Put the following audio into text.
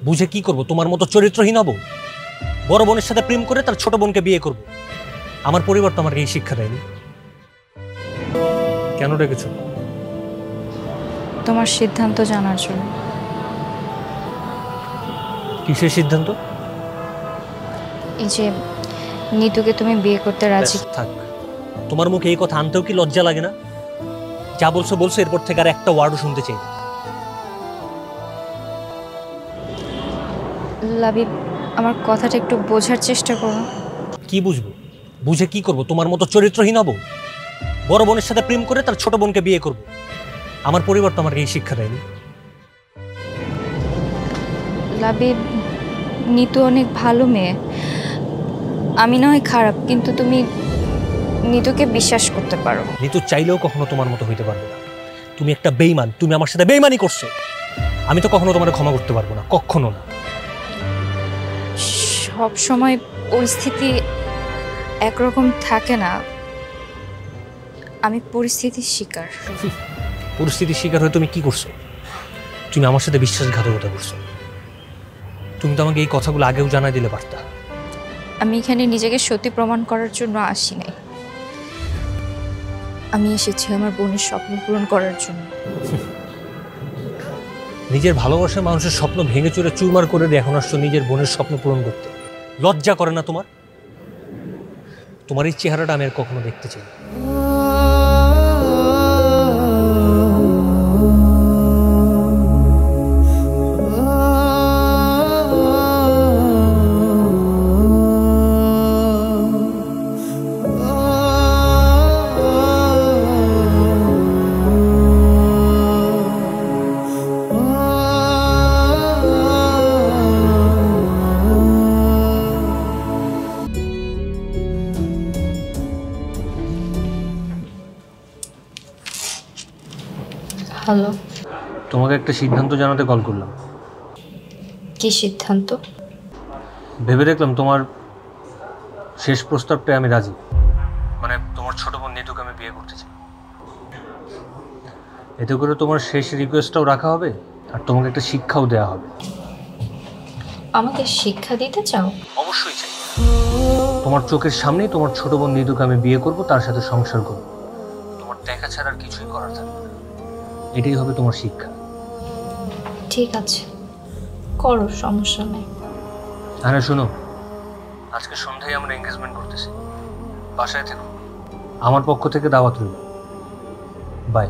বুঝে কি করব? তোমার মতো চরিত্রহীন হব? বড় বোনের সাথে প্রেম করে তার ছোট বোনকে বিয়ে করব? আমার পরিবার তো আমাকে এই শিক্ষা দেয়নি। কেন ডেকেছো? তোমার সিদ্ধান্ত জানার জন্য। কিসের সিদ্ধান্ত? এই যে নিতুকে তুমি বিয়ে করতে রাজি। থাক, তোমার মুখে এই কথা আনতেও কি লজ্জা লাগে না? যা বলছো বলছো, এরপর থেকে আর একটা ওয়ার্ডও শুনতে চাই না। লাবিব, আমার কথাটা একটু বোঝার চেষ্টা করো। কি বুঝবো? বুঝে কি করব? তোমার মতো চরিত্রহীন হব? বড় বোনের সাথে প্রেম করে তার ছোট বোনকে বিয়ে করব? আমার পরিবার তো আমাকে এই শিক্ষা দেয়নি। লাবিব, নিতু অনেক ভালো মেয়ে। আমি না হয় খারাপ, কিন্তু তুমি নিতুকে বিশ্বাস করতে পারো। নিতু চাইলেও কখনো তোমার মতো হইতে পারবে না। তুমি একটা বেঈমান, তুমি আমার সাথে বেঈমানি করছো। আমি তো কখনো তোমার ক্ষমা করতে পারবো না, কখনো না। সব সময় পরিস্থিতি একরকম থাকে না। আমি পরিস্থিতির শিকার। পরিস্থিতির শিকার হয়ে তুমি কি করছো? তুমি আমার সাথে বিশ্বাসঘাতকতা করছো। তুমি তো আমাকে এই কথাগুলো আগেও জানাই দিলে পারতা। আমি এখানে নিজেকে সত্যি প্রমাণ করার জন্য আসি নাই। আমি এসেছি আমার বোনের স্বপ্ন পূরণ করার জন্য। নিজের ভালোবাসার মানুষের স্বপ্ন ভেঙে চুরে চুরমার করে দিয়ে এখন আসছো নিজের বোনের স্বপ্ন পূরণ করতে। লজ্জা করে না তোমার? তোমার এই চেহারাটা আমি আর কখনো দেখতে চাই না। হ্যালো। তোমাকে একটা সিদ্ধান্ত জানাতে কল করলাম। কি সিদ্ধান্ত? ভেবে দেখলাম তোমার শেষ প্রস্তাবটায় আমি রাজি। মানে তোমার ছোট বোন নিতুকে আমি বিয়ে করতে চাই। এতে করে তোমার শেষ রিকোয়েস্টটাও রাখা হবে, আর তোমাকে একটা শিক্ষাও দেওয়া হবে। আমাকে শিক্ষা দিতে চাও? অবশ্যই চাই। তোমার চোখের সামনেই তোমার ছোট বোন নিতুকে আমি বিয়ে করব, তার সাথে সংসার করব। তোমার দেখা ছাড়া আর কিছুই করার থাকবে না। এটাই হবে তোমার শিক্ষা। ঠিক আছে, করো, সমস্যা নেই। আরে শোনো, আজকে সন্ধ্যায় আমরা এনগেজমেন্ট করতেছি। বাসায় থেকো। আমার পক্ষ থেকে দাওয়াত রইল। বাই।